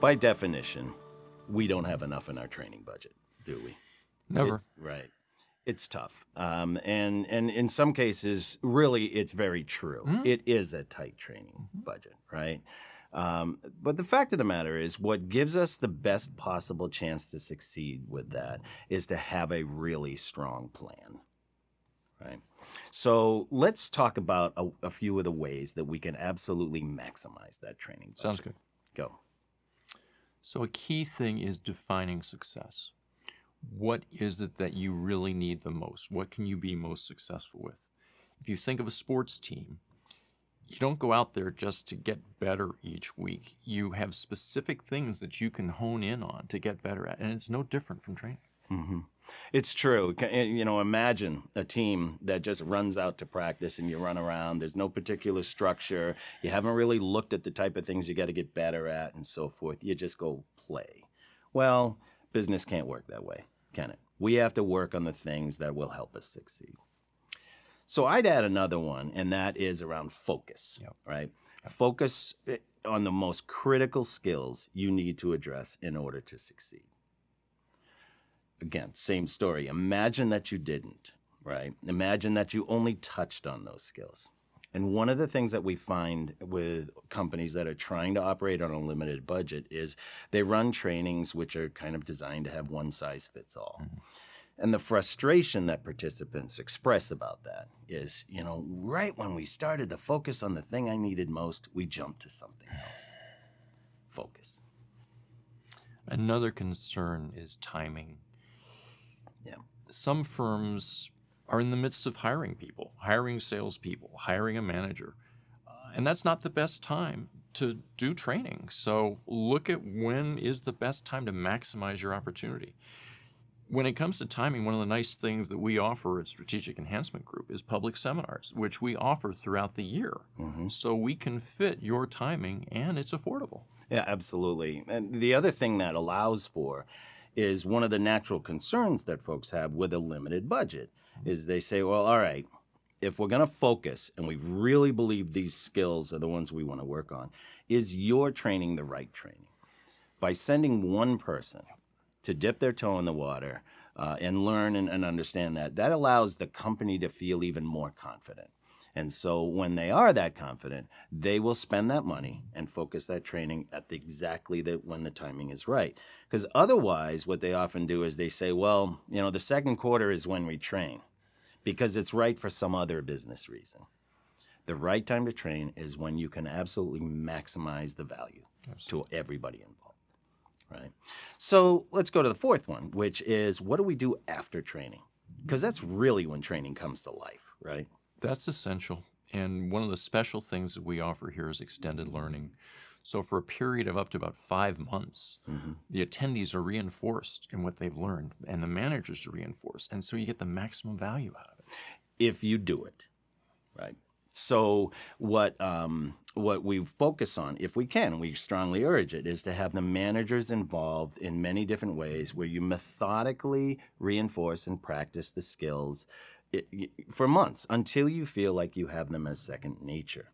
By definition, we don't have enough in our training budget, do we? Never. Right. It's tough. And in some cases, really, it's very true. It is a tight training budget, right? But the fact of the matter is, what gives us the best possible chance to succeed with that is to have a really strong plan, right? So let's talk about a few of the ways that we can absolutely maximize that training budget. Sounds good. Go. So a key thing is defining success. What is it that you really need the most? What can you be most successful with? If you think of a sports team, you don't go out there just to get better each week. You have specific things that you can hone in on to get better at, and it's no different from training. It's true. You know, imagine a team that just runs out to practice and you run around. There's no particular structure. You haven't really looked at the type of things you got to get better at and so forth. You just go play. Well, business can't work that way, can it? We have to work on the things that will help us succeed. So I'd add another one, and that is around focus, right? Focus on the most critical skills you need to address in order to succeed. Again, same story. Imagine that you didn't, right? Imagine that you only touched on those skills. And one of the things that we find with companies that are trying to operate on a limited budget is they run trainings which are kind of designed to have one size fits all. And the frustration that participants express about that is, you know, right when we started to focus on the thing I needed most, we jumped to something else. Focus. Another concern is timing. Yeah. Some firms are in the midst of hiring people, hiring salespeople, hiring a manager. And that's not the best time to do training. So look at when is the best time to maximize your opportunity. When it comes to timing, one of the nice things that we offer at Strategic Enhancement Group is public seminars, which we offer throughout the year. So we can fit your timing and it's affordable. Yeah, absolutely. And the other thing that allows for is one of the natural concerns that folks have with a limited budget is they say, well, all right, if we're going to focus and we really believe these skills are the ones we want to work on, is your training the right training? By sending one person to dip their toe in the water and learn and understand that, that allows the company to feel even more confident. And so when they are that confident, they will spend that money and focus that training at exactly when the timing is right. Because otherwise, what they often do is they say, well, you know, the second quarter is when we train because it's right for some other business reason. The right time to train is when you can absolutely maximize the value to everybody involved, right? So let's go to the fourth one, which is what do we do after training? Because that's really when training comes to life, right? That's essential. And one of the special things that we offer here is extended learning. So for a period of up to about 5 months, the attendees are reinforced in what they've learned, and the managers are reinforced. And so you get the maximum value out of it. If you do it, right? So what we focus on, if we can, we strongly urge it, is to have the managers involved in many different ways where you methodically reinforce and practice the skills for months until you feel like you have them as second nature.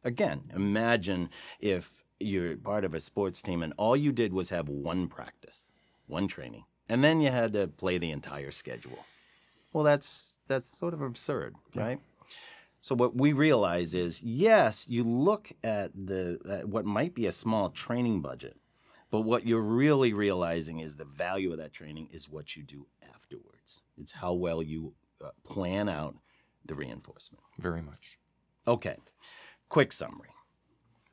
Again, imagine if you're part of a sports team and all you did was have one practice, one training, and then you had to play the entire schedule. Well, that's sort of absurd, right? So what we realize is, yes, you look at what might be a small training budget, but what you're really realizing is the value of that training is what you do afterwards. It's how well you plan out the reinforcement. Very much. Okay, quick summary.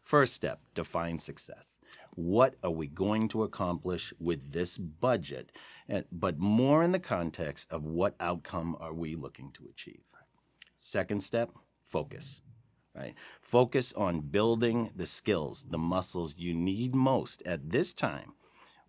First step, define success. What are we going to accomplish with this budget, but more in the context of what outcome are we looking to achieve? Second step, focus. Right? Focus on building the skills, the muscles you need most at this time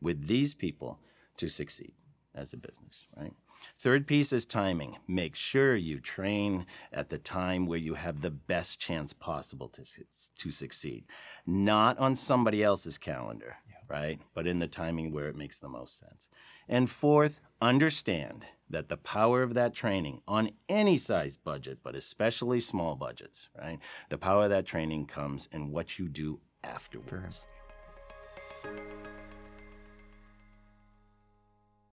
with these people to succeed as a business, right? Third piece is timing. Make sure you train at the time where you have the best chance possible to succeed. Not on somebody else's calendar, right? But in the timing where it makes the most sense. And fourth, understand that the power of that training on any size budget, but especially small budgets, right? The power of that training comes in what you do afterwards. Fair.